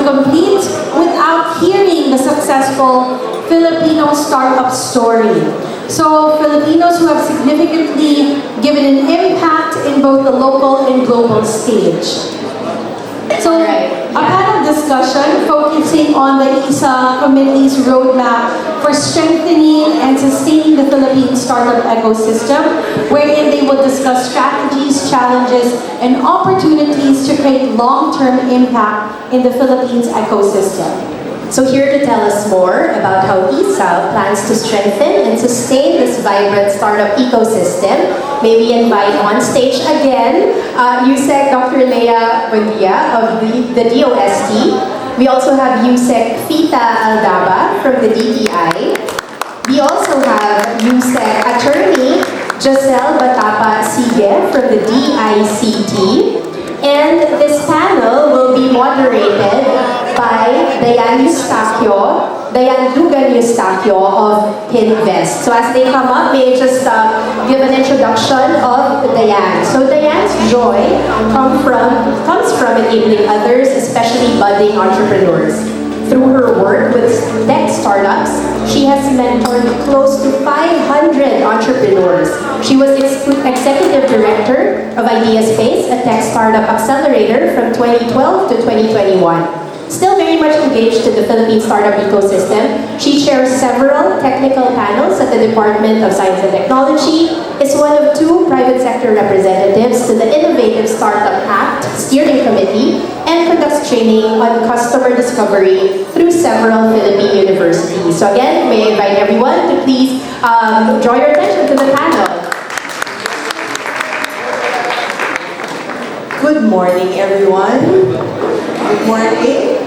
complete without hearing the successful Filipino startup story. So Filipinos who have significantly given an impact in both the local and global stage. So, a panel discussion focusing on the ISA Committee's roadmap for strengthening and sustaining the Philippine startup ecosystem, wherein they will discuss strategies, challenges, and opportunities to create long-term impact in the Philippines ecosystem. So here to tell us more about how ISA plans to strengthen and sustain this vibrant startup ecosystem, may we invite on stage again USEC Dr. Leah Buendia of the DOST. We also have USEC Fita Aldaba from the DTI. We also have USEC Attorney Jocelle Batapa-Sigue from the DICT. And this panel will be moderated by Dayan Dugan Eustachio of Pinvest. So as they come up, may I just give an introduction of Dayan. So Dayan's joy comes from enabling others, especially budding entrepreneurs. Through her work with tech startups, she has mentored close to 500 entrepreneurs. She was Executive Director of Ideaspace, a tech startup accelerator from 2012 to 2021. Still very much engaged to the Philippine Startup Ecosystem, she chairs several technical panels at the Department of Science and Technology, is one of 2 private sector representatives to the Innovative Startup Act Steering Committee, and conducts training on customer discovery through several Philippine universities. So again, may I invite everyone to please draw your attention to the panel. Good morning, everyone. Good morning.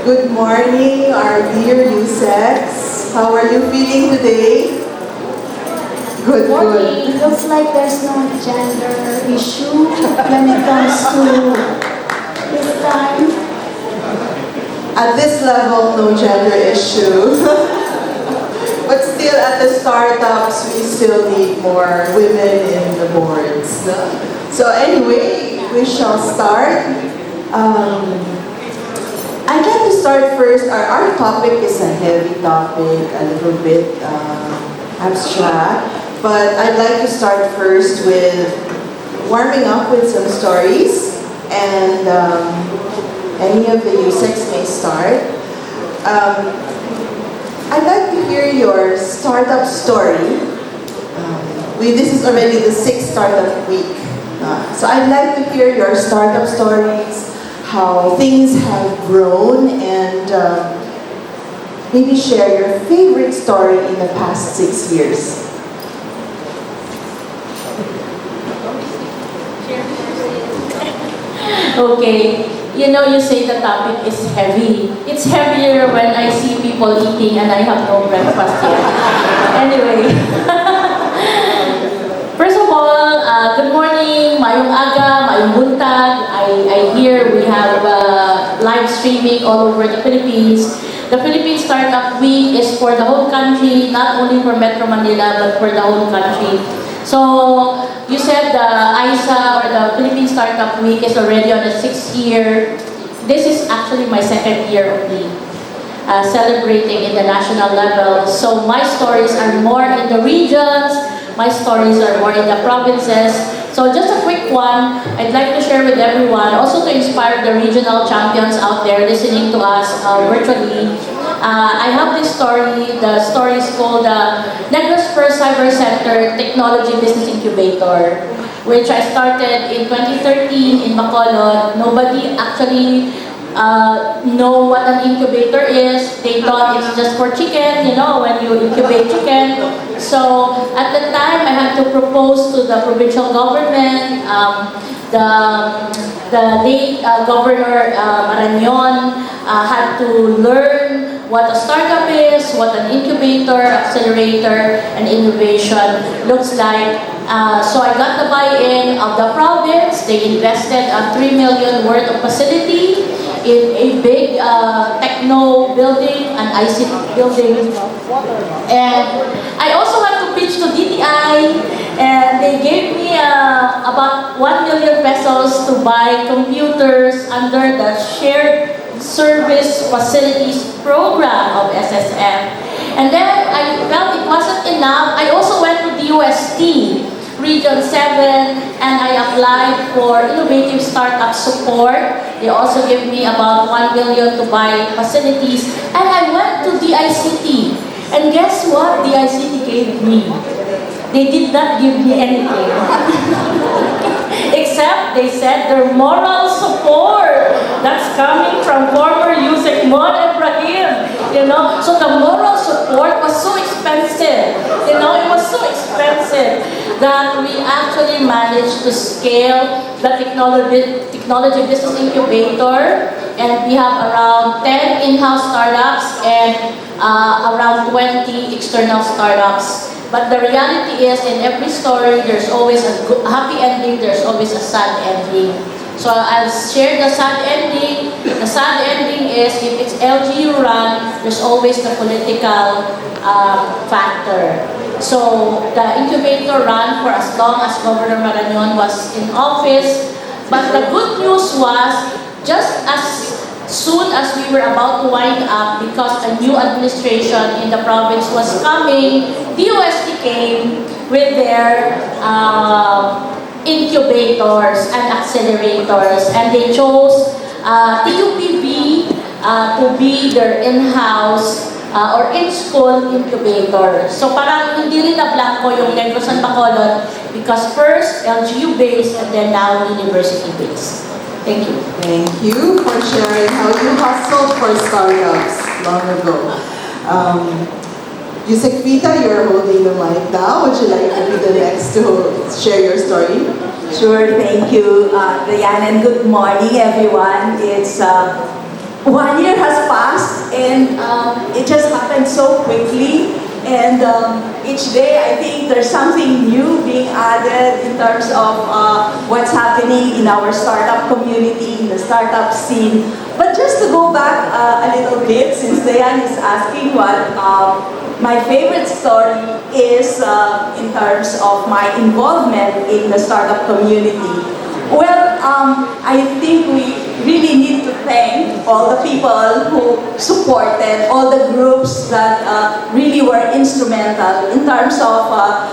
Good morning, our dear USECs. How are you feeling today? Good, good. It looks like there's no gender issue when it comes to this time. At this level, no gender issue. But still, at the startups, we still need more women in the boards. So anyway, we shall start. I'd like to start first. Our topic is a heavy topic, a little bit abstract, but I'd like to start first with warming up with some stories, and any of the USECs may start. I'd like to hear your startup story. This is already the 6th startup week, so I'd like to hear your startup stories, how things have grown, and maybe share your favorite story in the past 6 years. Okay, you know, you say the topic is heavy. It's heavier when I see people eating and I have no breakfast yet. Anyway, first of all, good morning, mayong aga, mayong buntag. I hear we have live streaming all over the Philippines. The Philippine Startup Week is for the whole country, not only for Metro Manila, but for the whole country. So, you said the ISA or the Philippine Startup Week is already on the 6th year. This is actually my 2nd year only, celebrating in the national level. So my stories are more in the regions, my stories are more in the provinces. So just a quick one, I'd like to share with everyone, also to inspire the regional champions out there listening to us virtually. I have this story. The story is called Negros First Cyber Center Technology Business Incubator, which I started in 2013 in Bacolod. Nobody actually know what an incubator is. They thought it's just for chicken, you know, when you incubate chicken. So at the time, I had to propose to the provincial government, the late Governor Marañon had to learn what a startup is, what an incubator, accelerator, and innovation looks like. So I got the buy-in of the province. They invested $3 million worth of facility in a big techno building, an ICT building. And I also had to pitch to DTI, and they gave me about 1 million pesos to buy computers under the shared Service Facilities Program of SSF. And then I felt it wasn't enough. I also went to DOST, Region 7, and I applied for innovative startup support. They also gave me about 1 million to buy facilities. And I went to DICT. And guess what DICT gave me? They did not give me anything. Except they said their moral support. That's coming from former Yusek Mon Ibrahim. So the moral support was so expensive. It was so expensive that we actually managed to scale the technology business incubator, and we have around 10 in-house startups and around 20 external startups. But the reality is, in every story, there's always a happy ending, there's always a sad ending. So I'll share the sad ending. The sad ending is, if it's LGU run, there's always the political factor. So the incubator ran for as long as Governor Marañon was in office. But the good news was, just as soon as we were about to wind up, because a new administration in the province was coming, DOST came with their incubators and accelerators, and they chose TUPB to be their in-house or in-school incubator. So parang hindi rin na blanco yung Negros and Bacolod, because first LGU-based and then now university-based. Thank you. Thank you for sharing how you hustled for startups long ago. Yusek Fita, you're holding the mic now. Would you like to be the next to share your story? Sure, thank you, Diane, and good morning, everyone. It's 1 year has passed, and it just happened so quickly. And each day, I think there's something new being added in terms of what's happening in our startup community, in the startup scene. But just to go back a little bit, since Diane is asking what my favorite story is in terms of my involvement in the startup community. Well, I think we really need to thank all the people who supported, all the groups that really were instrumental in terms of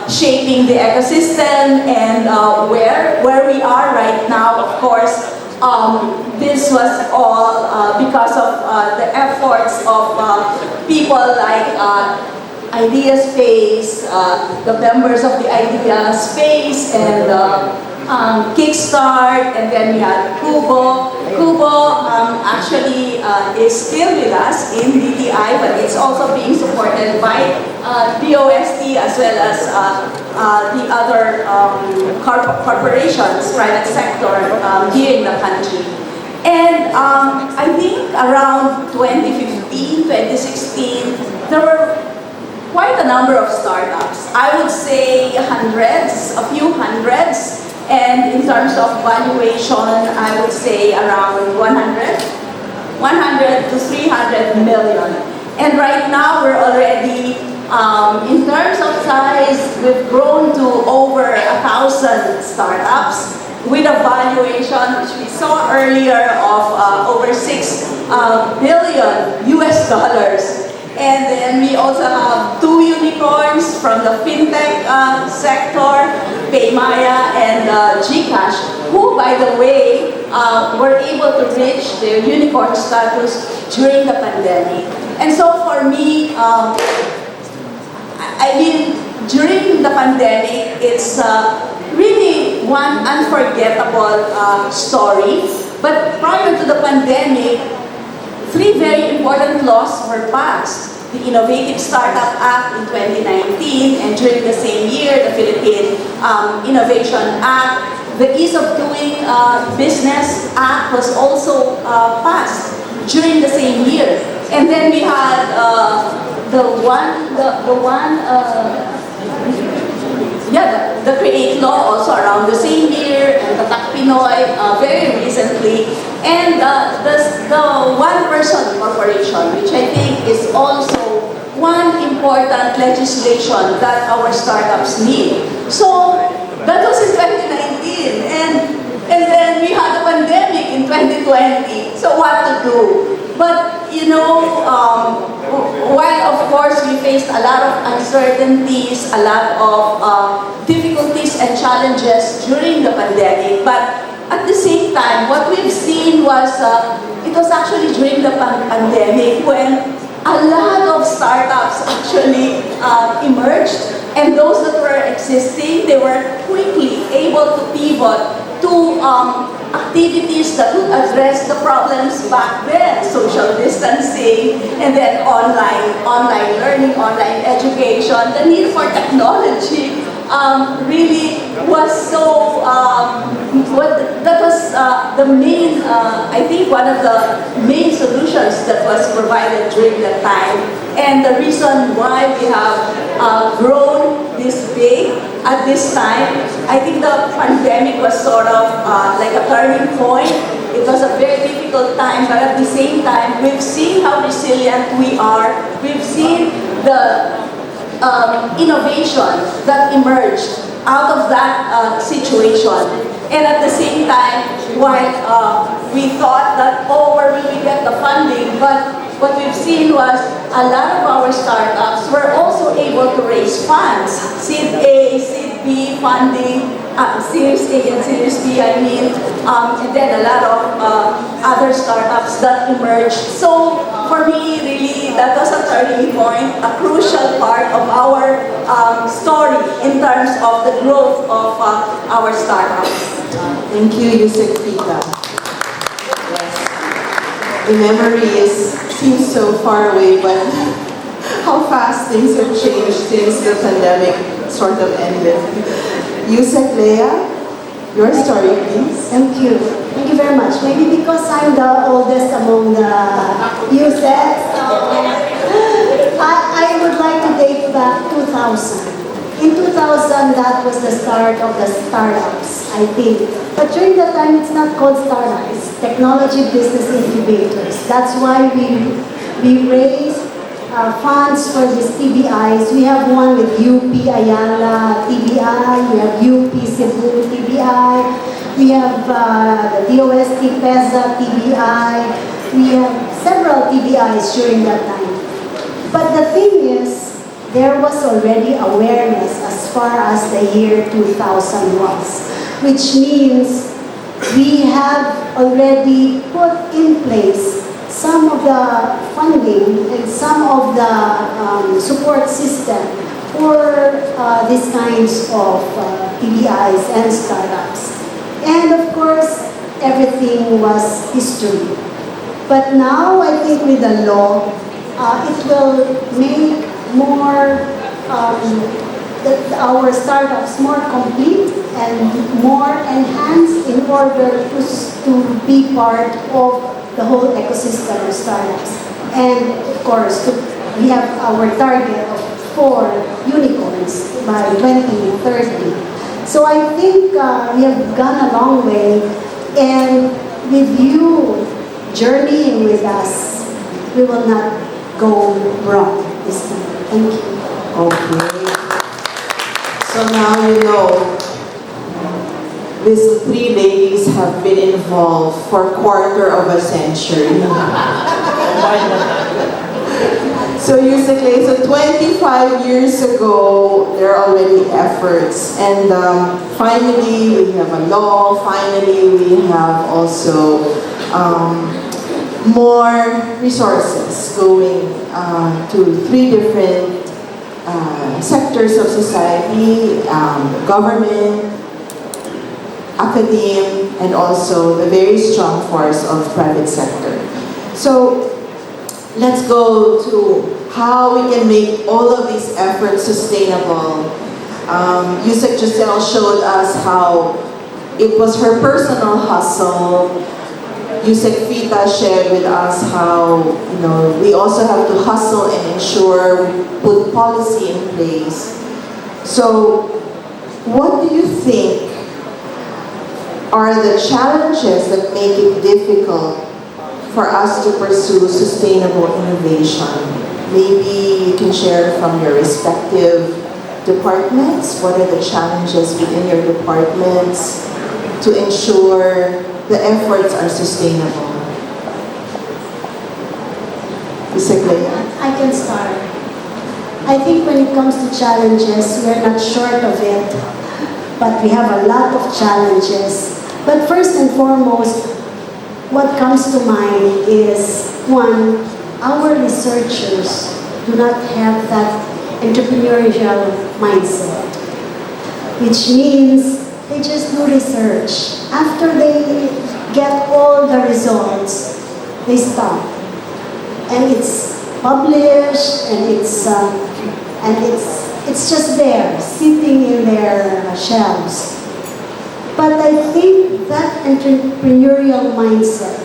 shaping the ecosystem and where we are right now. Of course, this was all because of the efforts of people like Idea Space, the members of the Idea Space, and Kickstart, and then we had Kubo. Kubo actually is still with us in DTI, but it's also being supported by DOST as well as the other corporations, private sector here in the country. And I think around 2015, 2016, there were quite a number of startups. I would say hundreds, a few hundreds. And in terms of valuation, I would say around 100 to 300 million. And right now, we're already, in terms of size, we've grown to over 1,000 startups with a valuation, which we saw earlier, of over $6 billion US dollars. And then we also have 2 unicorns from the fintech sector, Paymaya and GCash, who, by the way, were able to reach their unicorn status during the pandemic. And so for me, I mean, during the pandemic, it's really one unforgettable story. But prior to the pandemic, 3 very important laws were passed. The Innovative Startup Act in 2019, and during the same year, the Philippine Innovation Act. The Ease of Doing Business Act was also passed during the same year. And then we had the Create Law also around the same year, and the TAC Pinoy very recently, and the one-person corporation, which I think is also one important legislation that our startups need. So that was in 2019, and then we had a pandemic in 2020. So what to do? But, you know, while of course we faced a lot of uncertainties, a lot of difficulties and challenges during the pandemic, but at the same time, what we've seen was, it was actually during the pandemic when a lot of startups actually emerged, and those that were existing, they were quickly able to pivot to activities that would address the problems back then, social distancing, and then online learning, online education. The need for technology really was so, that was the main, I think one of the main solutions that was provided during that time. And the reason why we have grown this big at this time, I think the pandemic was sort of like a turning point. It was a very difficult time, but at the same time, we've seen how resilient we are. We've seen the innovation that emerged out of that situation. And at the same time, while we thought that, oh, where will we get the funding? But what we've seen was a lot of our startups were also able to raise funds, Seed A, Seed B funding, Series A and Series B, I mean, and then a lot of other startups that emerged. So for me, really, that was a turning point, a crucial part of our story in terms of the growth of our startups. Thank you, Yusek Fita. Yes. The memory seems so far away, but how fast things have changed since the pandemic sort of ended. Yusek Leah, your story, please. Thank you. Thank you very much. Maybe because I'm the oldest among the Yuseks, I would like to date back 2000. In 2000, that was the start of the startups, I think. But during that time, it's not called startups, technology business incubators. That's why we raised funds for these TBIs. We have one with UP Ayala TBI, we have UP Cebu TBI, we have the DOST PEZA TBI, we have several TBIs during that time. But the thing is, there was already awareness as far as the year 2000 was, which means we have already put in place some of the funding and some of the support system for these kinds of TBIs and startups. And of course, everything was history. But now, I think with the law, it will make more our startups more complete and more enhanced in order to be part of the whole ecosystem of startups. And of course, we have our target of 4 unicorns by 2030. So I think we have gone a long way, and with you journeying with us, we will not go wrong this time. Thank you. Okay. So now you know, these 3 ladies have been involved for a quarter of a century. So Yusek, so 25 years ago, there are already efforts, and finally we have a law, finally we have also more resources going to 3 different sectors of society, government, academe, and also the very strong force of private sector. So let's go to how we can make all of these efforts sustainable. Yusek Jocelle showed us how it was her personal hustle. Yusek Fita shared with us how, you know, we also have to hustle and ensure we put policy in place. So what do you think are the challenges that make it difficult for us to pursue sustainable innovation? Maybe you can share from your respective departments. What are the challenges within your departments to ensure the efforts are sustainable? Ms. Leah? I can start. I think when it comes to challenges, we're not short of it, but we have a lot of challenges. But first and foremost, what comes to mind is, one, our researchers do not have that entrepreneurial mindset, which means they just do research. After they get all the results, they stop. And it's published, and it's just there, sitting in their shelves. But I think that entrepreneurial mindset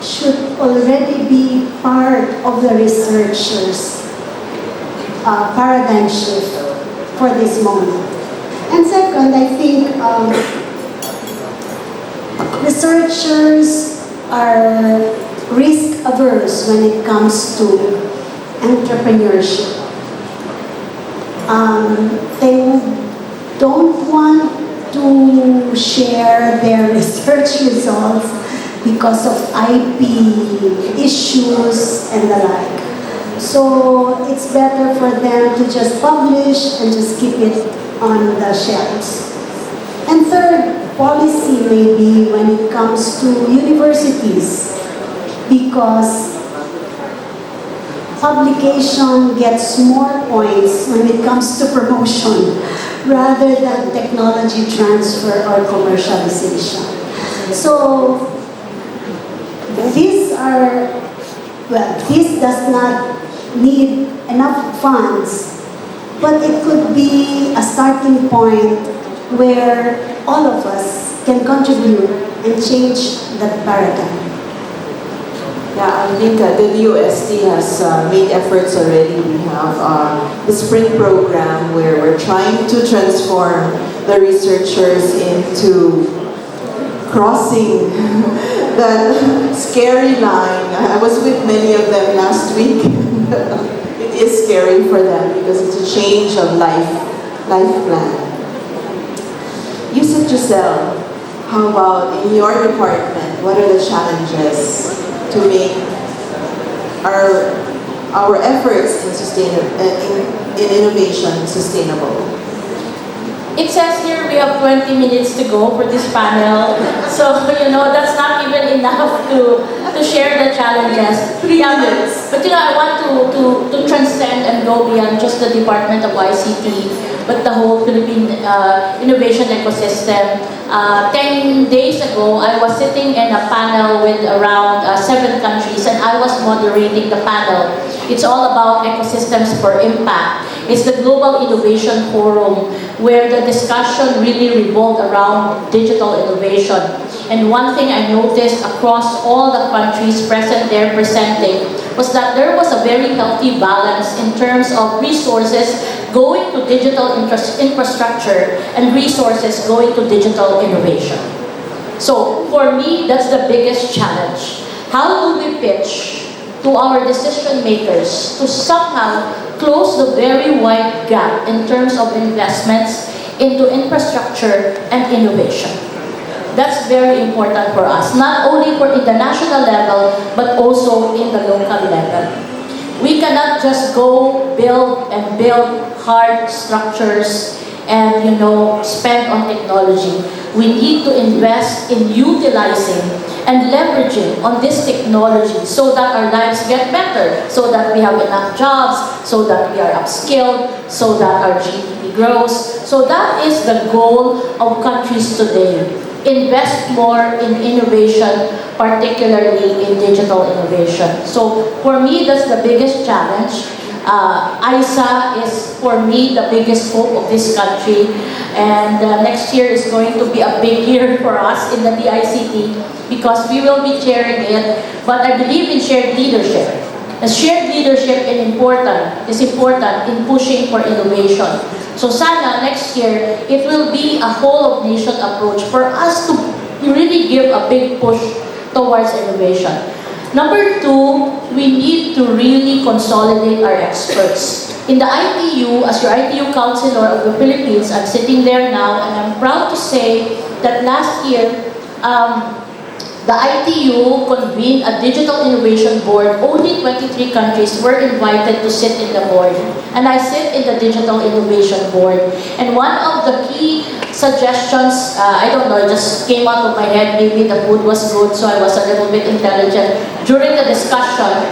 should already be part of the researchers' paradigm shift for this moment. And second, I think researchers are risk averse when it comes to entrepreneurship. They don't want to share their research results because of IP issues and the like. So it's better for them to just publish and just keep it on the shelves. And third, policy maybe when it comes to universities, because publication gets more points when it comes to promotion rather than technology transfer or commercialization. So this does not need enough funds, but it could be a starting point where all of us can contribute and change that paradigm. Yeah, I think the DOST has made efforts already. We have the spring program where we're trying to transform the researchers into crossing that scary line. I was with many of them last week. It is scary for them because it's a change of life plan. You said, Jocelle, how about in your department, what are the challenges to make our efforts in innovation sustainable? It says here we have 20 minutes to go for this panel. So, that's not even enough to share the challenges. 3 minutes. But, I want to transcend and go beyond just the Department of ICT, but the whole Philippine innovation ecosystem. 10 days ago, I was sitting in a panel with around 7 countries, and I was moderating the panel. It's all about ecosystems for impact. It's the Global Innovation Forum, where the discussion really revolved around digital innovation. And one thing I noticed across all the countries present there presenting was that there was a very healthy balance in terms of resources going to digital infrastructure and resources going to digital innovation. So for me, that's the biggest challenge. How do we pitch to our decision makers to somehow close the very wide gap in terms of investments into infrastructure and innovation? That's very important for us, not only for international level, but also in the local level. We cannot just go build hard structures and spend on technology. We need to invest in utilizing and leveraging on this technology so that our lives get better, so that we have enough jobs, so that we are upskilled, so that our GDP grows. So that is the goal of countries today. Invest more in innovation, particularly in digital innovation. So for me, that's the biggest challenge. ISA is, for me, the biggest hope of this country. And next year is going to be a big year for us in the DICT because we will be chairing it. But I believe in shared leadership. And shared leadership is important in pushing for innovation. So sana next year, it will be a whole of nation approach for us to really give a big push towards innovation. Number 2, we need to really consolidate our experts. In the ITU, as your ITU counselor of the Philippines, I'm sitting there now, and I'm proud to say that last year, the ITU convened a digital innovation board. Only 23 countries were invited to sit in the board. And I sit in the digital innovation board. And one of the key suggestions, I don't know, it just came out of my head. Maybe the food was good, so I was a little bit intelligent during the discussion.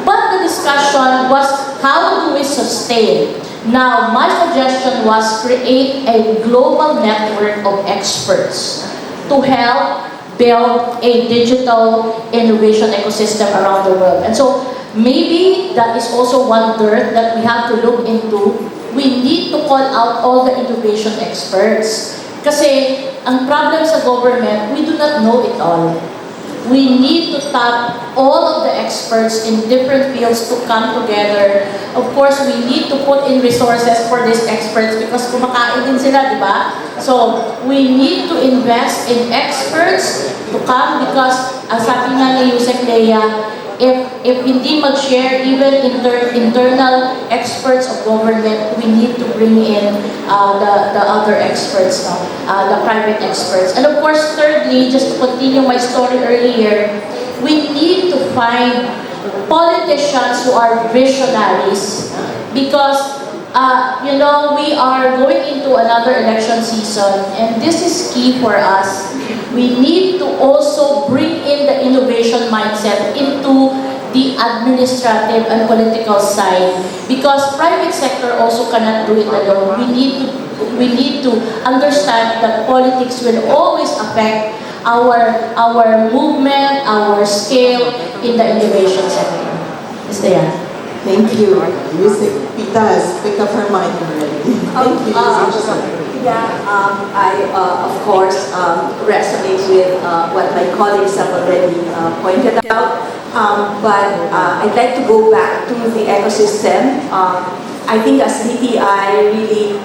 But the discussion was, how do we sustain? Now, my suggestion was create a global network of experts to help build a digital innovation ecosystem around the world. And so maybe that is also one dirt that we have to look into. We need to call out all the innovation experts. Kasi ang problem sa government, we do not know it all. We need to tap all of the experts in different fields to come together. Of course, we need to put in resources for these experts because kumakain din sila, di ba? So, we need to invest in experts to come because, ang sabi nga ni Yusek Leah, if hindi mag-share even internal experts of government, we need to bring in the other experts, the private experts. And of course, thirdly, just to continue my story earlier, we need to find politicians who are visionaries because we are going into another election season, and this is key for us. We need to also bring in the innovation mindset into the administrative and political side because private sector also cannot do it alone. We need to understand that politics will always affect our movement, our scale in the innovation sector. Mr. Yan. Thank you. Music Pita has picked up her mind already. Thank you, Jocelle. I of course resonate with what my colleagues have already pointed out. But I'd like to go back to the ecosystem. I think as DTI, really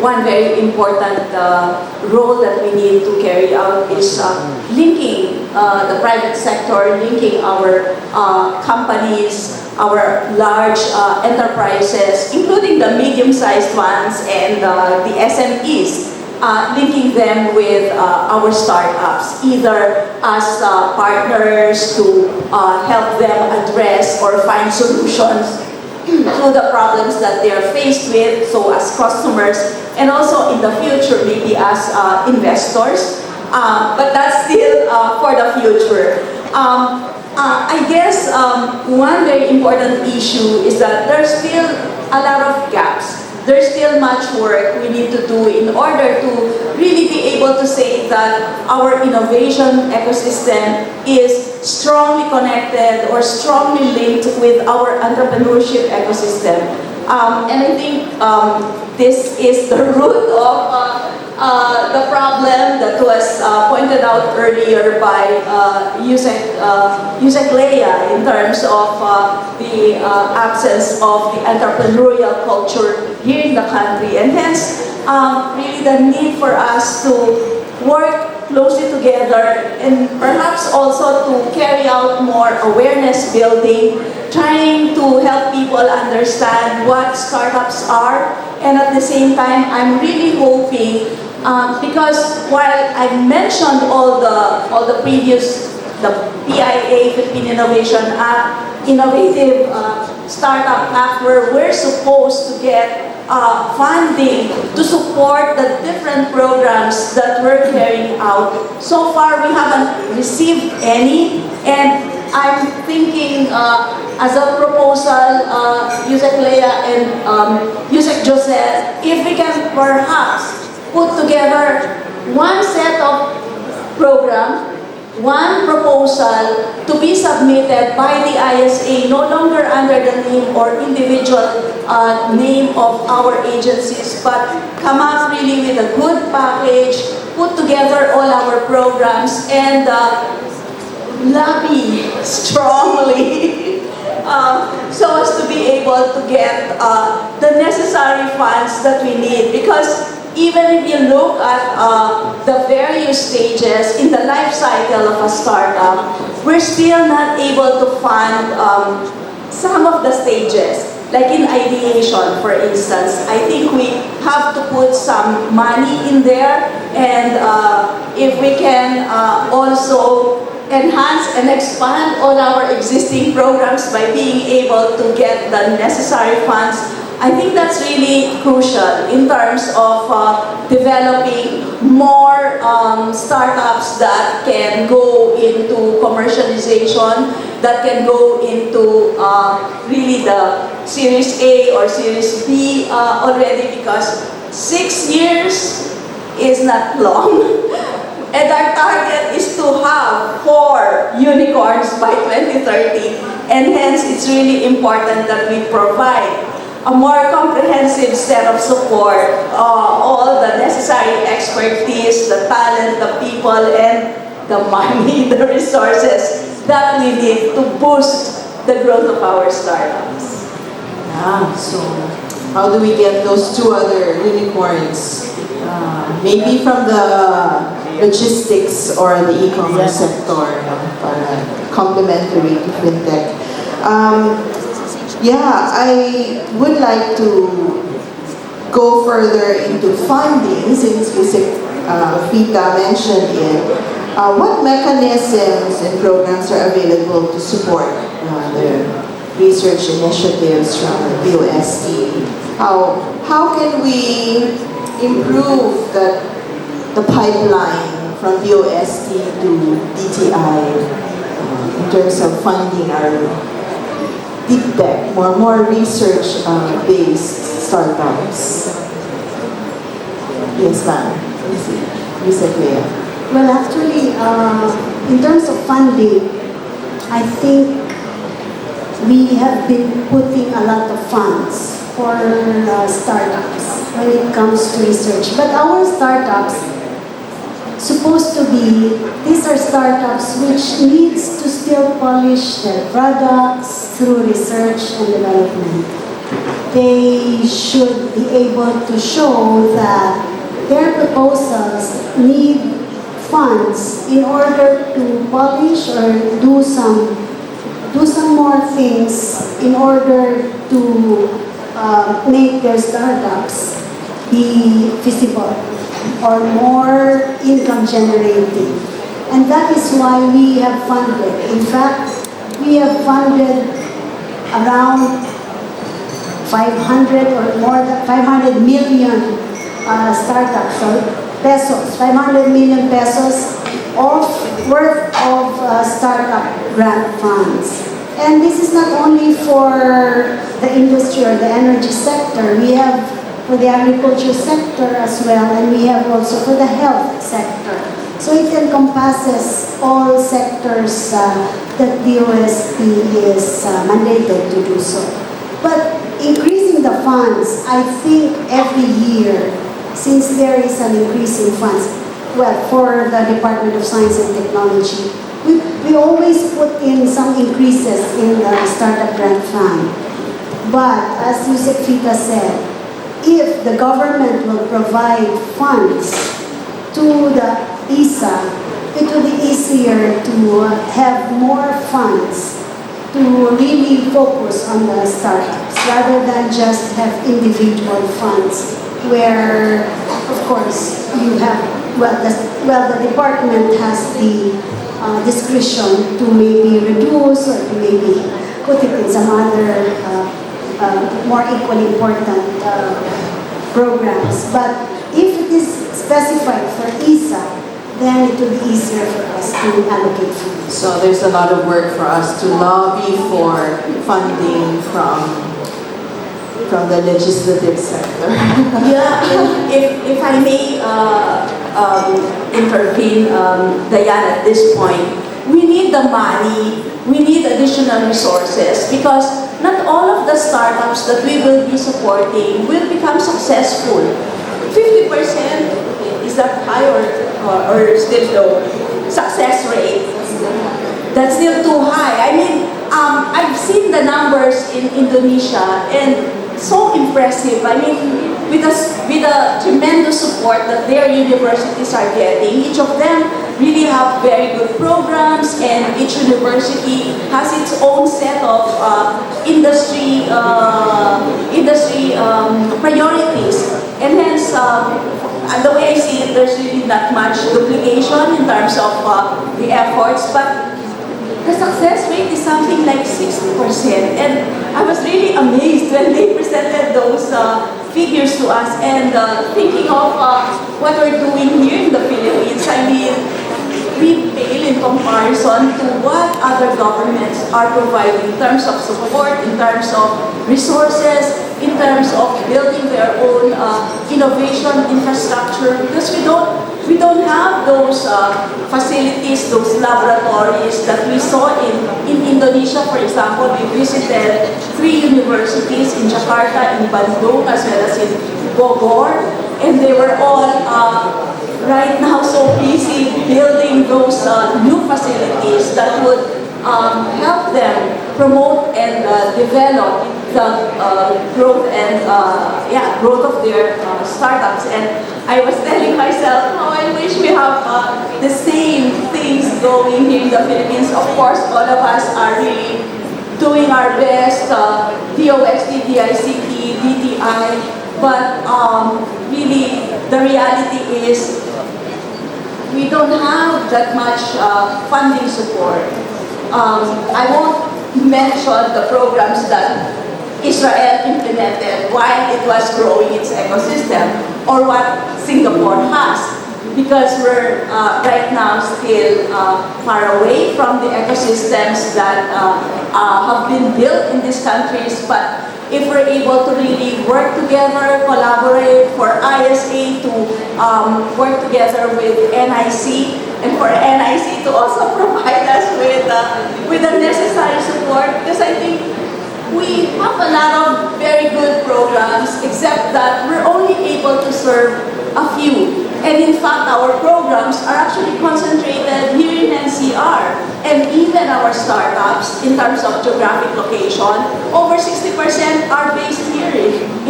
one very important role that we need to carry out is linking the private sector, linking our companies, our large enterprises, including the medium-sized ones and the SMEs, linking them with our startups, either as partners to help them address or find solutions to the problems that they are faced with, so as customers, and also in the future, maybe as investors. But that's still for the future. I guess one very important issue is that there's still a lot of gaps. There's still much work we need to do in order to really be able to say that our innovation ecosystem is strongly connected or strongly linked with our entrepreneurship ecosystem. And I think this is the root of the problem that was pointed out earlier by Yusek Leah in terms of the absence of the entrepreneurial culture here in the country, and hence really the need for us to work closely together and perhaps also to carry out more awareness building, trying to help people understand what startups are, and at the same time I'm really hoping because while I mentioned all the previous, the PIA, Philippine Innovation Act, Innovative Startup Act, where we're supposed to get funding to support the different programs that we're carrying out. So far, we haven't received any, and I'm thinking as a proposal, Yusek Leah and Yusek Jocelle, if we can perhaps put together one set of program, one proposal to be submitted by the ISA, no longer under the name or individual name of our agencies, but come up really with a good package, put together all our programs, and lobby strongly so as to be able to get the necessary funds that we need. Because even if you look at the various stages in the life cycle of a startup, we're still not able to fund some of the stages. like in ideation, for instance, I think we have to put some money in there, and if we can also enhance and expand on our existing programs by being able to get the necessary funds, I think that's really crucial in terms of developing more startups that can go into commercialization, that can go into really the Series A or Series B already, because 6 years is not long. And our target is to have 4 unicorns by 2030. And hence, it's really important that we provide a more comprehensive set of support, all the necessary expertise, the talent, the people, and the money, the resources that we need to boost the growth of our startups. Yeah, so how do we get those 2 other unicorns? Maybe from the logistics or the e-commerce sector, complementary to fintech. Yeah, I would like to go further into funding, since Fita mentioned it. What mechanisms and programs are available to support the research initiatives from the DOST? How can we improve the pipeline from DOST to DTI in terms of funding our DICT, more research-based startups? Yes, ma'am. Leah. Well, actually, in terms of funding, I think we have been putting a lot of funds for startups when it comes to research. But our startups, supposed to be, these are startups which needs to still polish their products through research and development. They should be able to show that their proposals need funds in order to polish or do some more things in order to make their startups be feasible or more income generating. And that is why we have funded. In fact, we have funded around 500 or more than 500 million startups, or pesos, 500 million pesos worth of startup grant funds. And this is not only for the industry or the energy sector. We have for the agriculture sector as well, and we have also for the health sector. So it encompasses all sectors that DOST is mandated to do so. But increasing the funds, I think every year, since there is an increase in funds, well, for the Department of Science and Technology, we always put in some increases in the startup grant fund. But as Yusek Fita said, if the government will provide funds to the ISA, it will be easier to have more funds to really focus on the startups rather than just have individual funds where, of course, you have, the department has the discretion to maybe reduce or to maybe put it in some other more equally important programs. But if it is specified for ISA, then it will be easier for us to allocate funds. So there's a lot of work for us to lobby for funding from the legislative sector. Yeah, and if I may intervene, Diane, at this point, we need the money, we need additional resources, because not all of the startups that we will be supporting will become successful. 50% is that high or still low? Success rate. That's still too high. I mean, I've seen the numbers in Indonesia and so impressive. I mean, with the tremendous support that their universities are getting, each of them really have very good programs, and each university has its own set of industry priorities. And hence, and the way I see it, there's really not much duplication in terms of the efforts, but the success rate is something like 60%. And I was really amazed when they presented those figures to us, and thinking of what we're doing here in the Philippines. I mean, we pale in comparison to what other governments are providing in terms of support, in terms of resources, in terms of building their own innovation infrastructure, because we don't have those facilities, those laboratories that we saw in Indonesia. For example, we visited 3 universities in Jakarta, in Bandung, as well as in Bogor, and they were all right now so busy building those new facilities that would help them promote and develop the growth and growth of their startups. And I was telling myself, oh, I wish we have the same things going here in the Philippines. Of course, all of us are really doing our best, DOST, DICT, DTI, but really the reality is we don't have that much funding support. I won't mention the programs that Israel implemented while it was growing its ecosystem, or what Singapore has, because we're right now still far away from the ecosystems that have been built in these countries. But if we're able to really work together, collaborate, for ISA to work together with NIC, and for NIC to also provide us with the necessary support, because I think we have a lot of very good programs, except that we're only able to serve a few. And in fact, our programs are actually concentrated here in NCR. And even our startups, in terms of geographic location, over 60% are based here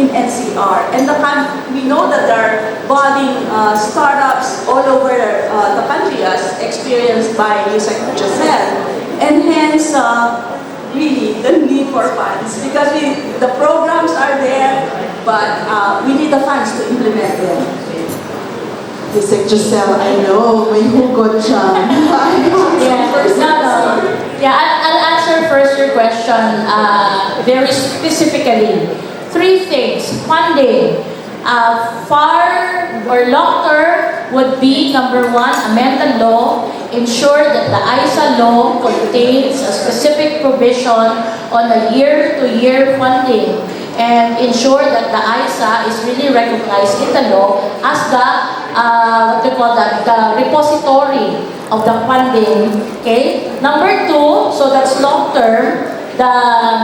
in NCR. And we know that there are budding startups all over the country, as experienced by Secretary Jocelle. And hence, really, the need for funds. Because the programs are there, but we need the funds to implement them. Miss Jocelle, I know, may hugot siya. Yeah, I'll answer first your question very specifically. 3 things. Funding. Far or long term would be, number 1, amend the law, ensure that the ISA law contains a specific provision on a year-to-year funding, and ensure that the ISA is really recognized in the law as the repository of the funding. Okay. Number 2, so that's long term. The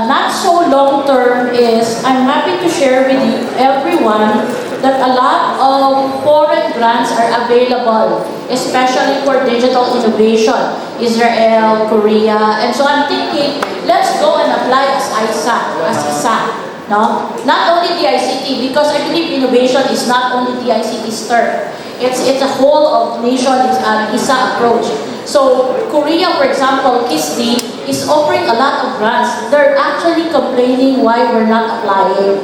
not so long term is, I'm happy to share with you, everyone, that a lot of foreign grants are available, especially for digital innovation, Israel, Korea, and so I'm thinking, let's go and apply as ISA. No? Not only DICT, because I believe innovation is not only DICT's term. It's a whole of nation, it's an ISA approach. So Korea, for example, KISD, is offering a lot of grants. They're actually complaining why we're not applying.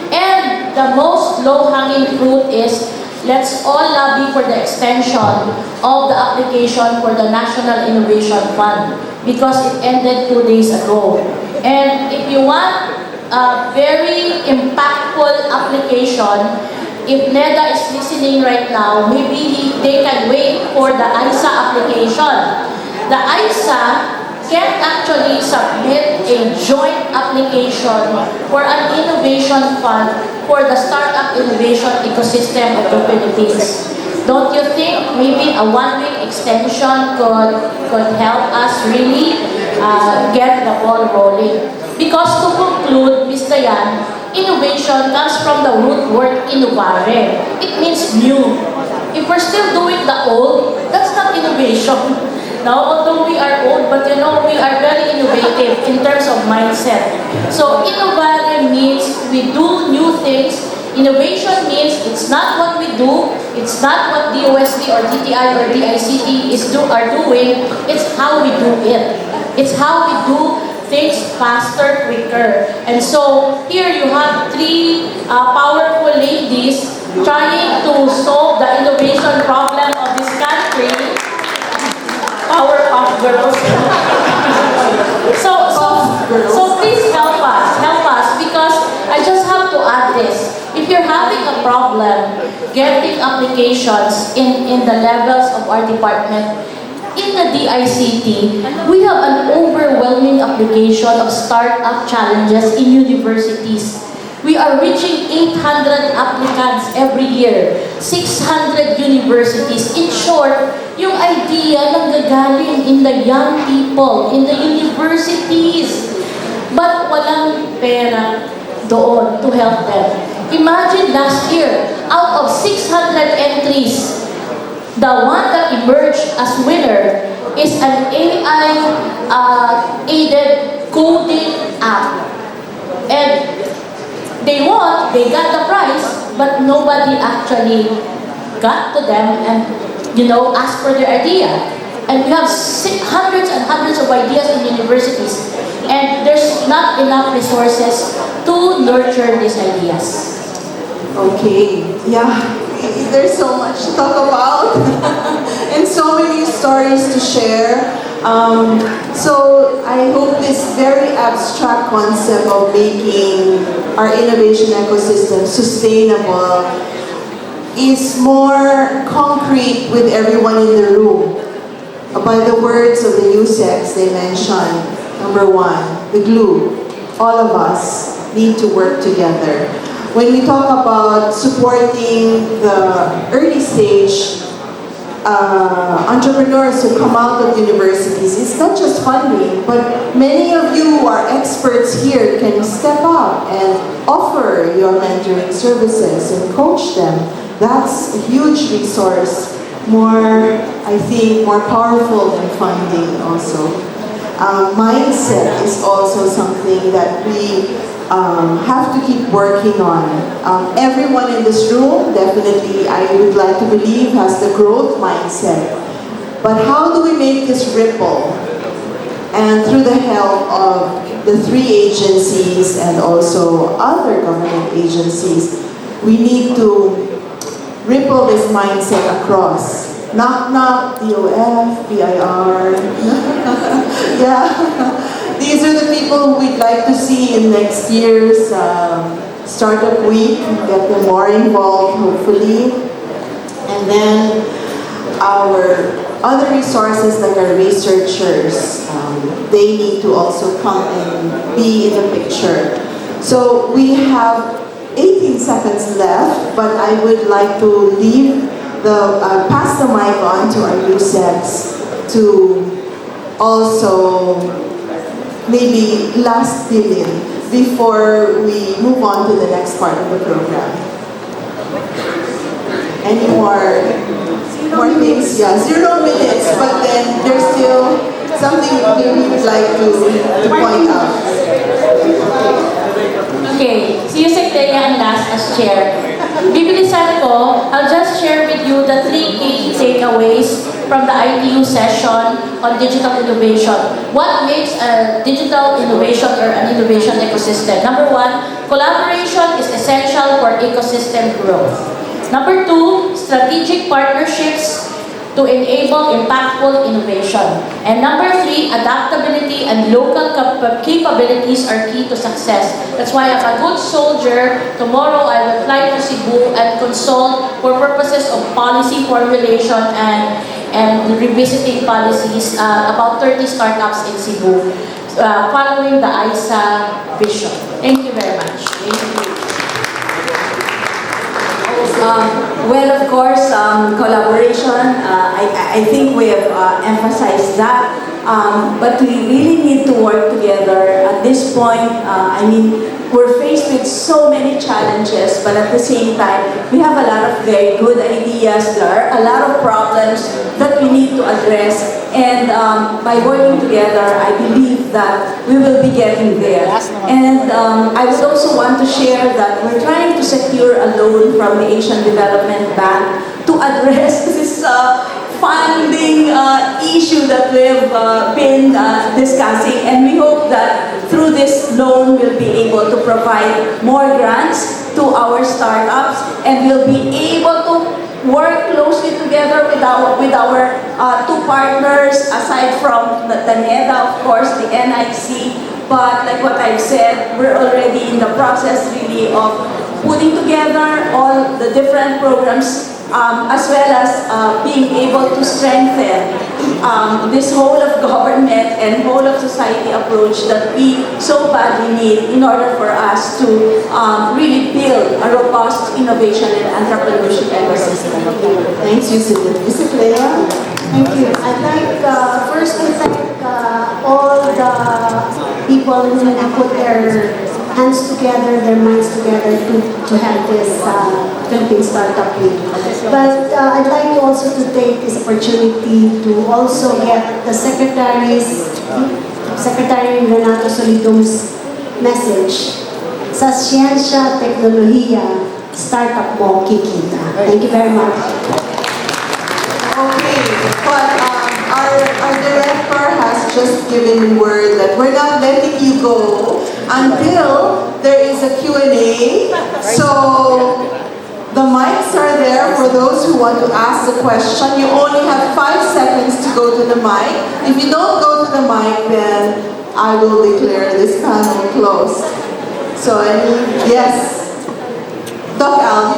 And the most low-hanging fruit is, let's all lobby for the extension of the application for the National Innovation Fund, because it ended 2 days ago. And if you want a very impactful application, if NEDA is listening right now, maybe they can wait for the ISA application. The ISA can actually submit a joint application for an innovation fund for the startup innovation ecosystem of the Philippines. Don't you think maybe a 1-week extension could help us really get the ball rolling? Because to conclude, Ms. Dayan, innovation comes from the root word innovare. It means new. If we're still doing the old, that's not innovation. Now, although we are old, but we are very innovative in terms of mindset. So, innovare means we do new things Innovation means it's not what we do, it's not what DOST or DTI or DICT are doing, it's how we do it. It's how we do things faster, quicker. And so here you have three powerful ladies trying to solve the innovation problem of this country. Power of girls. So please help us, because I just have to add this. If you're having a problem getting applications in the levels of our department, in the DICT, we have an overwhelming application of startup challenges in universities. We are reaching 800 applicants every year, 600 universities. In short, yung idea nanggagaling in the young people, in the universities. But walang pera doon to help them. Imagine last year, out of 600 entries, the one that emerged as winner is an AI-aided coding app. And they won, they got the prize, but nobody actually got to them and, asked for their idea. And we have hundreds and hundreds of ideas in universities, and there's not enough resources to nurture these ideas. Okay, yeah. There's so much to talk about and so many stories to share. So I hope this very abstract concept of making our innovation ecosystem sustainable is more concrete with everyone in the room. By the words of the USEX, they mentioned, number one, the glue. All of us need to work together. When we talk about supporting the early stage entrepreneurs who come out of universities, it's not just funding, but many of you who are experts here can step up and offer your mentoring services and coach them. That's a huge resource, more powerful than funding also. Mindset is also something that we have to keep working on. Everyone in this room, definitely, I would like to believe, has the growth mindset. But how do we make this ripple? And through the help of the three agencies and also other government agencies, we need to ripple this mindset across. Knock, knock, DOF, BIR. Yeah. These are the people we'd like to see in next year's Startup Week, get them more involved, hopefully. And then our other resources like our researchers, they need to also come and be in the picture. So we have 18 seconds left, but I would like to pass the mic on to our USEX to also maybe last billion before we move on to the next part of the program. Any more things? Yeah, 0 minutes, but then there's still something we would like to point out. Okay, si Yusek Leah ang last as chair. Bibilisan ko, I'll just share with you the 3 key takeaways from the ITU session on digital innovation. What makes a digital innovation or an innovation ecosystem? Number 1, collaboration is essential for ecosystem growth. Number 2, strategic partnerships to enable impactful innovation. And number 3, adaptability and local capabilities are key to success. That's why I'm a good soldier. Tomorrow I will fly to Cebu and consult for purposes of policy formulation and revisiting policies about 30 startups in Cebu, following the ISA vision. Thank you very much. Thank you. Well, of course, collaboration, I think we have emphasized that. But we really need to work together. At this point, we're faced with so many challenges, but at the same time, we have a lot of very good ideas. There are a lot of problems that we need to address. And by working together, I believe that we will be getting there. And I would also want to share that we're trying to secure a loan from the Asian Development Bank to address this funding issue that we've been discussing, and we hope that through this loan we'll be able to provide more grants to our startups, and we'll be able to work closely together with our two partners, aside from the NEDA, of course, the NIC. But like what I've said, we're already in the process really of putting together all the different programs, as well as being able to strengthen this whole of government and whole of society approach that we so badly need in order for us to really build a robust innovation and entrepreneurship ecosystem. Thanks, Yusuf. Yusuf, Leah? Thank you. I'd like first to thank all the people who put their hands together, their minds together to have this Philippine Startup Week. But I'd like also to take this opportunity to also get the Secretary Renato Solidum's message. Sa siyensya, teknolohiya, startup mo kikita. Thank you very much. Okay, but our director has just given word that we're not letting you go until there is a Q&A. So the mics are there for those who want to ask the question. You only have 5 seconds to go to the mic. If you don't go to the mic, then I will declare this panel closed. So yes, Doc Al.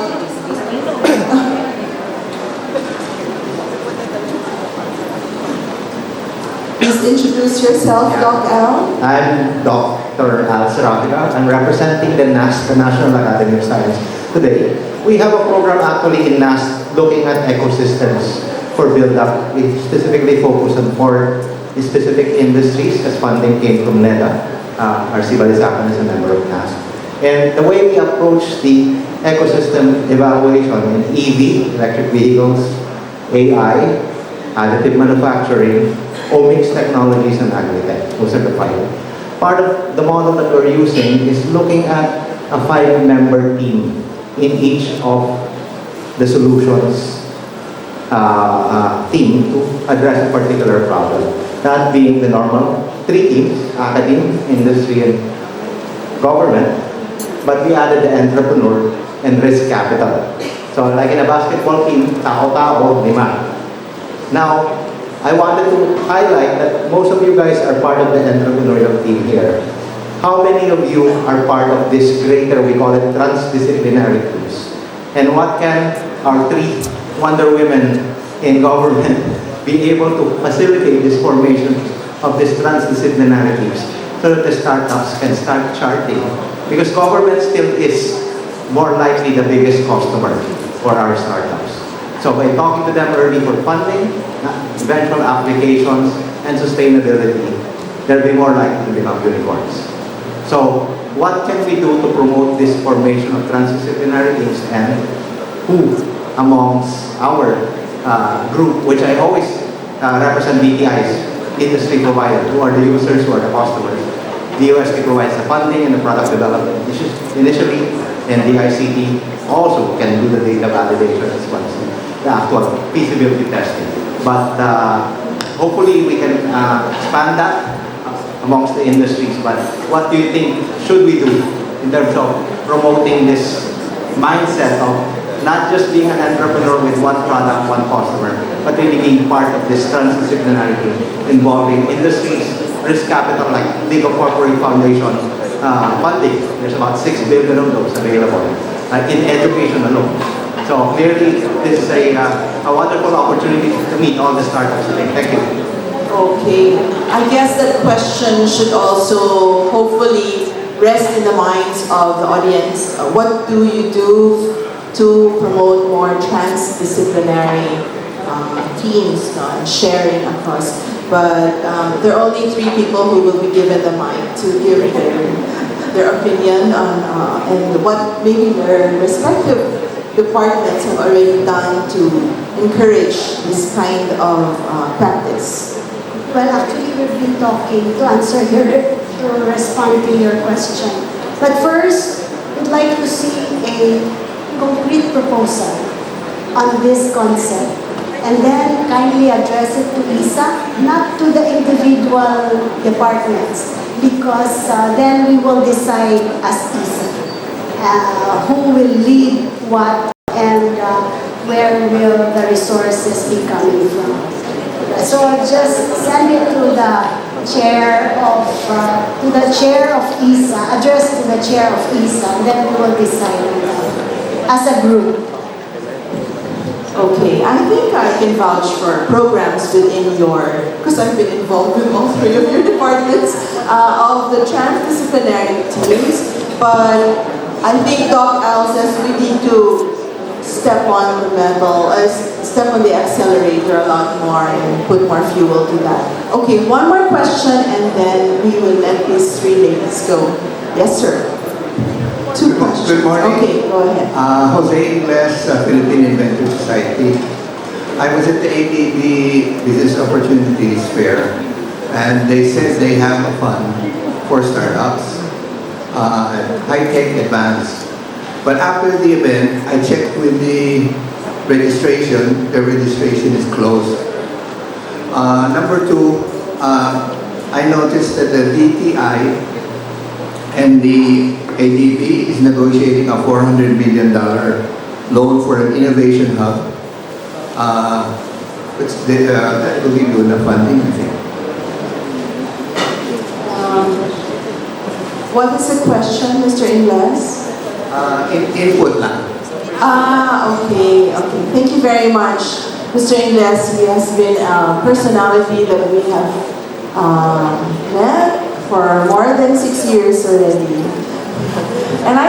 Please introduce yourself, Doc Al. I'm Dr. Al Serafica. I'm representing the NAST, the National Academy of Science. Today, we have a program actually in NAST looking at ecosystems for build-up. We specifically focus on 4 specific industries as funding came from NEDA. RC Balisacan is a member of NAST. And the way we approach the ecosystem evaluation in EV, electric vehicles, AI, additive manufacturing, omics technologies, and agri-tech. Those are the 5. Part of the model that we're using is looking at a 5-member team in each of the solutions team to address a particular problem. That being the normal 3 teams, academe, industry, and government. But we added the entrepreneur and risk capital. So like in a basketball team, tao-tao, 5. Now, I wanted to highlight that most of you guys are part of the entrepreneurial team here. How many of you are part of this greater, we call it transdisciplinary teams? And what can our 3 Wonder Women in government be able to facilitate this formation of this transdisciplinary teams so that the startups can start charting? Because government still is more likely the biggest customer for our startups. So by talking to them early for funding, eventual applications, and sustainability, they'll be more likely to become unicorns. So what can we do to promote this formation of transdisciplinary teams, and who amongst our group, which I always represent DTIs, industry providers, who are the users, who are the customers. DOST provides the funding and the product development initially, and DICT also can do the data validation as well as the actual feasibility testing. But hopefully we can expand that amongst the industries. But what do you think should we do in terms of promoting this mindset of not just being an entrepreneur with one product, one customer, but really being part of this transdisciplinarity involving industries, risk capital like League of Corporate Foundation funding. There's about 6 billion of those available in education alone. So clearly, this is a wonderful opportunity to meet all the startups today. Thank you. Okay, I guess that question should also hopefully rest in the minds of the audience. What do you do to promote more transdisciplinary teams and sharing across? but there are only 3 people who will be given the mic to give their opinion on and what maybe their respective departments have already done to encourage this kind of practice. Well, actually, we've been talking to to respond to your question. But first, we'd like to see a concrete proposal on this concept. And then kindly address it to ISA, not to the individual departments, because then we will decide as ISA who will lead what and where will the resources be coming from. So just send it to the chair of ISA, address to the chair of ISA, and then we will decide as a group. Okay, I think I can vouch for programs within because I've been involved with all 3 of your departments, of the transdisciplinary teams, but I think Doc Al says we need to step on the accelerator a lot more and put more fuel to that. Okay, one more question and then we will let these 3 ladies go. Yes, sir. 2 questions. Good morning. Okay, go ahead. Jose Ingles, Philippine Inventor Society. I was at the ABB Business Opportunities Fair, and they said they have a fund for startups, high-tech advanced. But after the event, I checked with the registration. The registration is closed. Number 2, I noticed that the DTI and the ADB is negotiating a $400 million loan for an innovation hub. That will be doing the funding, I think. What is the question, Mr. Ingles? Input lang. Okay. Thank you very much, Mr. Ingles. He has been a personality that we have met for more than 6 years already. And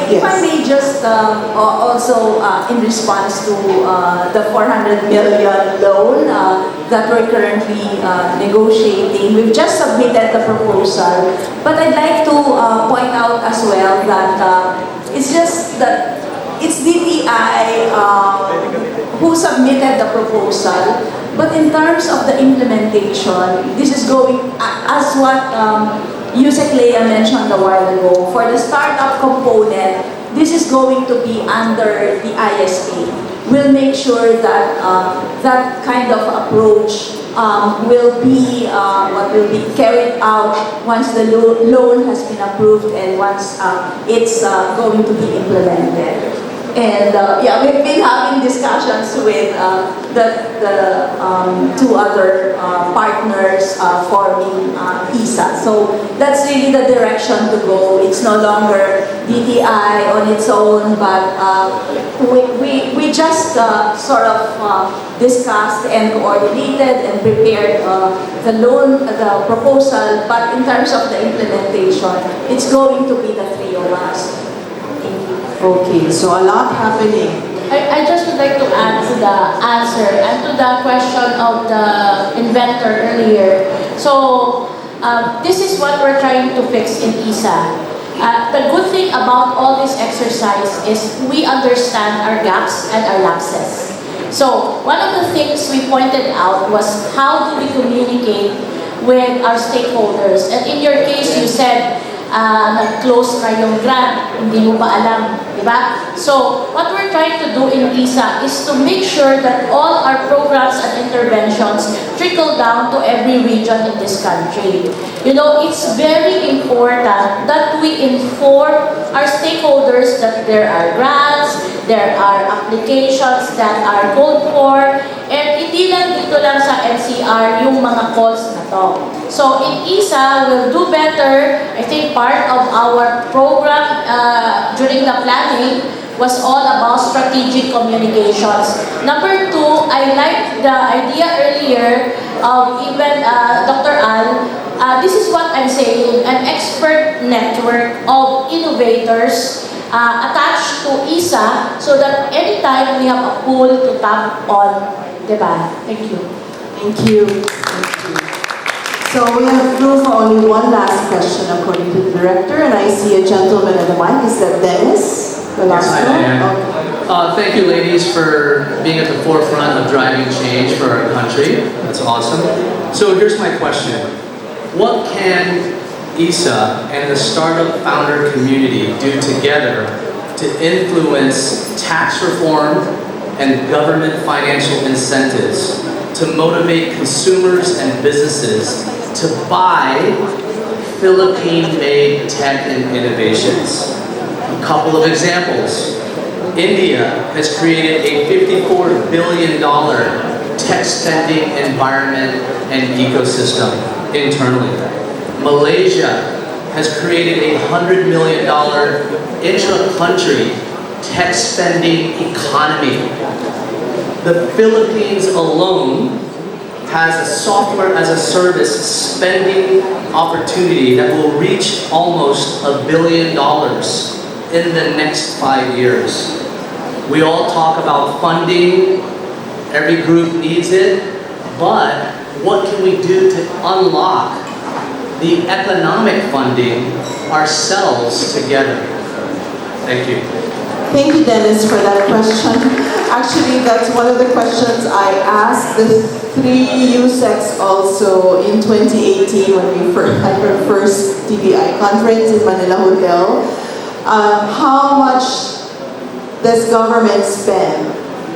If I may just also in response to the 400 million loan that we're currently negotiating, we've just submitted the proposal. But I'd like to point out as well that it's just that it's DTI who submitted the proposal. But in terms of the implementation, this is going as what Yusek Leah mentioned a while ago. For the startup component, this is going to be under the ISA. We'll make sure that that kind of approach will be carried out once the loan has been approved and once it's going to be implemented. And we've been having discussions with the 2 other partners forming ISA. So that's really the direction to go. It's no longer DTI on its own, but we just sort of discussed and coordinated and prepared the proposal. But in terms of the implementation, it's going to be the 3 of us. Okay, so a lot happening. I just would like to add to the answer and to the question of the inventor earlier. So, this is what we're trying to fix in ISA. The good thing about all this exercise is we understand our gaps and our lapses. So, one of the things we pointed out was how do we communicate with our stakeholders. And in your case, you said, nag-close na yung grant, hindi mo pa alam, di ba? So, what we're trying to do in ISA is to make sure that all our programs and interventions trickle down to every region in this country. You know, it's very important that we inform our stakeholders that there are grants, there are applications that are called for, and hindi lang dito lang sa NCR yung mga calls na to. So in ISA, we'll do better. I think part of our program during the planning was all about strategic communications. Number 2, I like the idea earlier of even Dr. Al. This is what I'm saying, an expert network of innovators attached to ISA so that anytime we have a pool to tap on, diba? Thank you. Thank you. So we have room for only one last question according to the director, and I see a gentleman at the mic. Is that Dennis? The last Hi, one? Diane. Okay. Thank you, ladies, for being at the forefront of driving change for our country. That's awesome. So here's my question. What can ISA and the startup founder community do together to influence tax reform and government financial incentives to motivate consumers and businesses to buy Philippine-made tech and innovations? A couple of examples. India has created a $54 billion tech spending environment and ecosystem internally. Malaysia has created a $100 million intra-country tech spending economy. The Philippines alone has a software as a service spending opportunity that will reach almost $1 billion in the next 5 years. We all talk about funding, every group needs it, but what can we do to unlock the economic funding ourselves together? Thank you. Thank you, Dennis, for that question. Actually, that's one of the questions I asked the three USECs also in 2018 when we had our first TBI conference in Manila Hotel. How much does government spend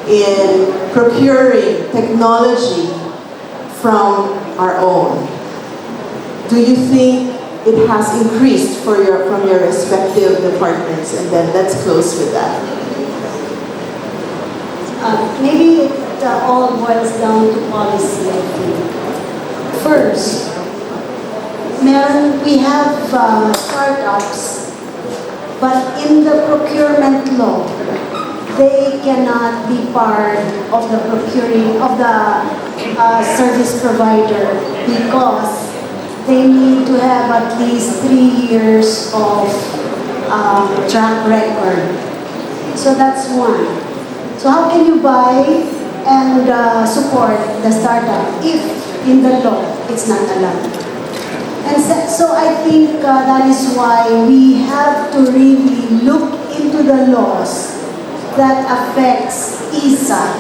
in procuring technology from our own? Do you think it has increased from your respective departments? And then let's close with that. Maybe it all boils down to policy, I think. First, we have startups, but in the procurement law, they cannot be part of the procuring of the service provider because they need to have at least 3 years of track record. So that's one. So how can you buy and support the startup if in the law it's not allowed? And so I think that is why we have to really look into the laws that affects ISA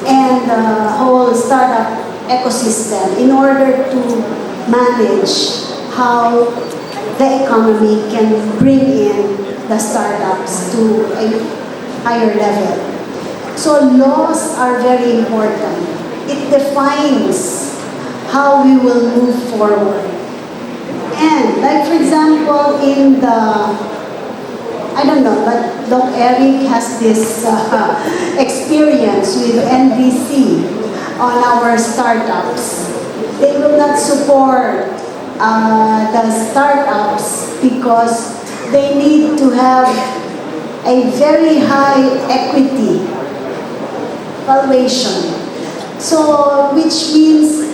and the whole startup ecosystem in order to manage how the economy can bring in the startups to a higher level. So laws are very important. It defines how we will move forward. And like for example, in the, I don't know, but Doc Eric has this experience with NBC on our startups. They will not support the startups because they need to have a very high equity valuation. So, which means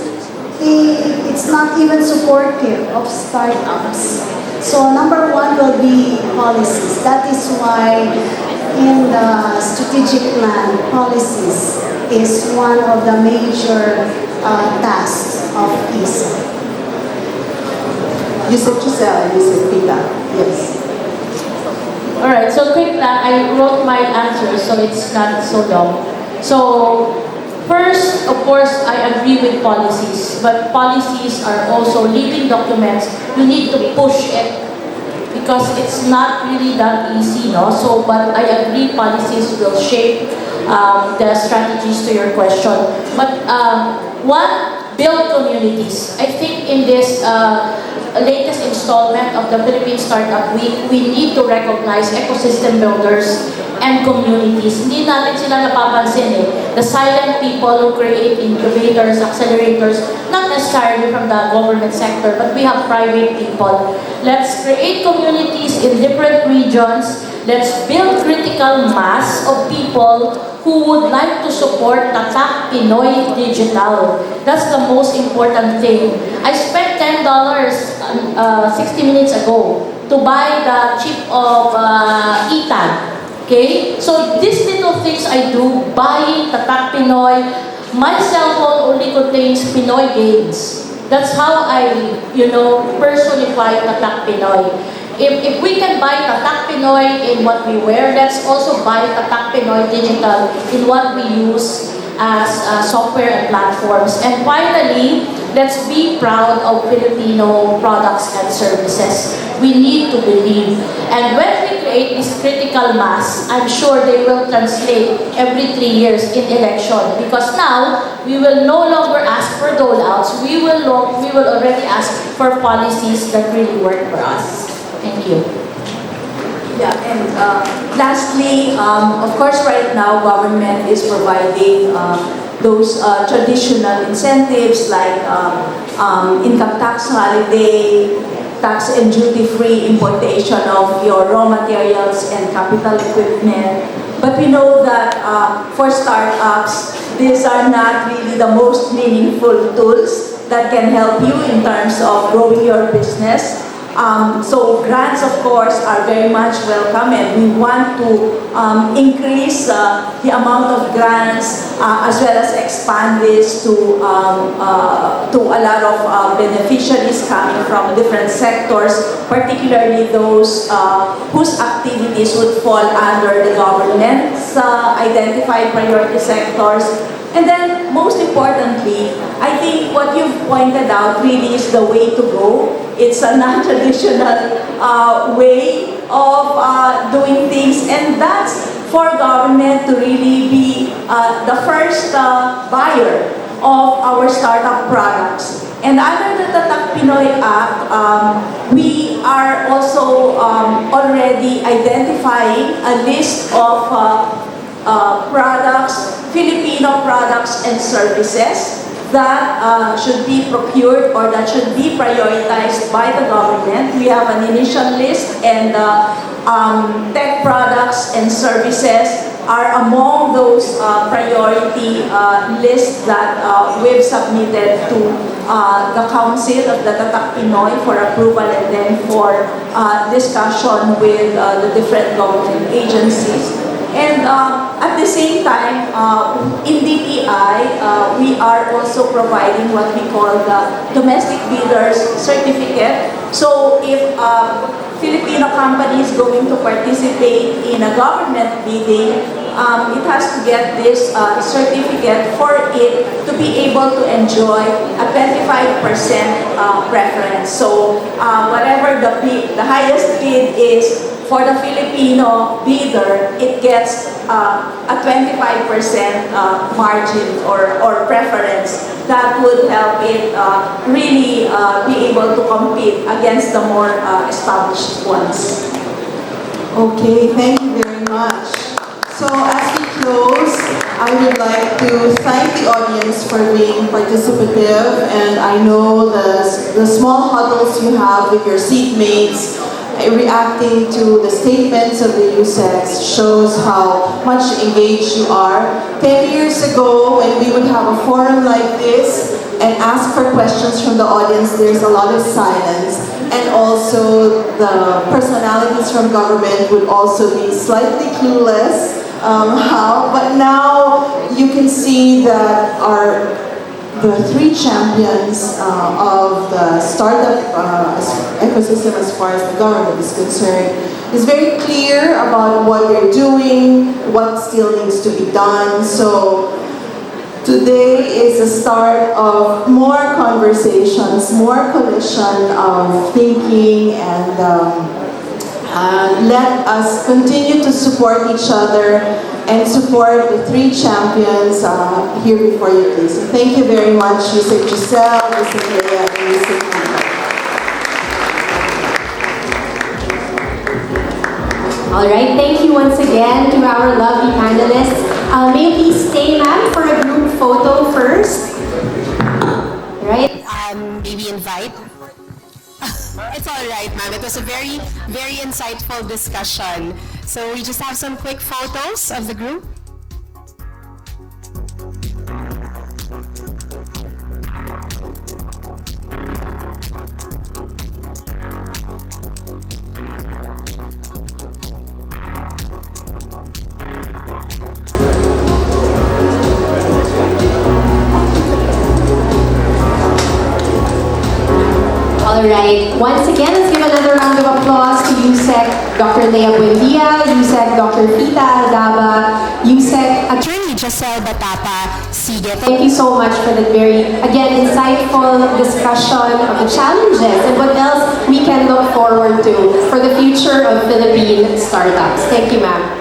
it's not even supportive of startups. So, number one will be policies. That is why in the strategic plan, policies is one of the major tasks of ISA. You said Jocelle and you said Fita. Yes. Alright, so quick lang, I wrote my answers so it's not so long. So, first, of course, I agree with policies, but policies are also living documents. You need to push it because it's not really that easy, no? So, but I agree policies will shape the strategies to your question. But one, build communities. I think in this latest installment of the Philippine Startup Week, we need to recognize ecosystem builders and communities. Hindi natin sila napapansin eh. The silent people who create incubators, accelerators, not necessarily from the government sector, but we have private people. Let's create communities in different regions. Let's build critical mass of people who would like to support Tatak Pinoy Digital. That's the most important thing. I spent $10 60 minutes ago to buy the chip of ETAG. Okay? So these little things I do, buying Tatak Pinoy, My cell phone only contains Pinoy games. That's how I, personify Tatak Pinoy. If we can buy Tatak Pinoy in what we wear, let's also buy Tatak Pinoy digital in what we use as software and platforms. And finally, let's be proud of Filipino products and services. We need to believe. And when we create this critical mass, I'm sure they will translate every 3 years in election. Because now, we will no longer ask for dole-outs. We will already ask for policies that really work for us. Thank you. Yeah, and lastly, of course, right now, government is providing those traditional incentives like income tax holiday, tax and duty-free importation of your raw materials and capital equipment. But we know that for startups, these are not really the most meaningful tools that can help you in terms of growing your business. So grants, of course, are very much welcome, and we want to increase the amount of grants as well as expand this to a lot of beneficiaries coming from different sectors, particularly those whose activities would fall under the government's identified priority sectors. And then, most importantly, I think what you've pointed out really is the way to go. It's a non-traditional way of doing things, and that's for government to really be the first buyer of our startup products. And under the Tatak Pinoy Act, we are also already identifying a list of products, Filipino products and services that should be procured or that should be prioritized by the government. We have an initial list, and tech products and services are among those priority lists that we've submitted to the Council of the Tatak Pinoy for approval and then for discussion with the different government agencies. And at the same time, in DTI, we are also providing what we call the Domestic Bidders Certificate. So if Filipino company is going to participate in a government bidding, it has to get this certificate for it to be able to enjoy a 25% preference. So whatever the highest bid is, for the Filipino bidder, it gets a 25% margin or preference that would help it really be able to compete against the more established ones. Okay, thank you very much. So as we close, I would like to thank the audience for being participative, and I know the small huddles you have with your seatmates reacting to the statements of the USEX shows how much engaged you are. 10 years ago, when we would have a forum like this and ask for questions from the audience, there's a lot of silence. And also, the personalities from government would also be slightly clueless but now you can see that the three champions of the startup ecosystem as far as the government is concerned is very clear about what they're doing, what still needs to be done. So today is the start of more conversations, more collision of thinking, and let us continue to support each other and support the three champions here before you, please. So thank you very much, Yusek Jocelle, Yusek Leah, and Yusek Fita. All right, thank you once again to our lovely panelists. May you please stay, ma'am, for a group photo first. Right? Maybe invite. It's all right, ma'am. It was a very, very insightful discussion. So we just have some quick photos of the group. All right. Once again, let's give another round of applause to USEC Dr. Leah Buendia, USEC Dr. Fita Aldaba, USEC Attorney Jocelle Batapa-Sigue. Thank you so much for that very, again, insightful discussion of the challenges and what else we can look forward to for the future of Philippine startups. Thank you, ma'am.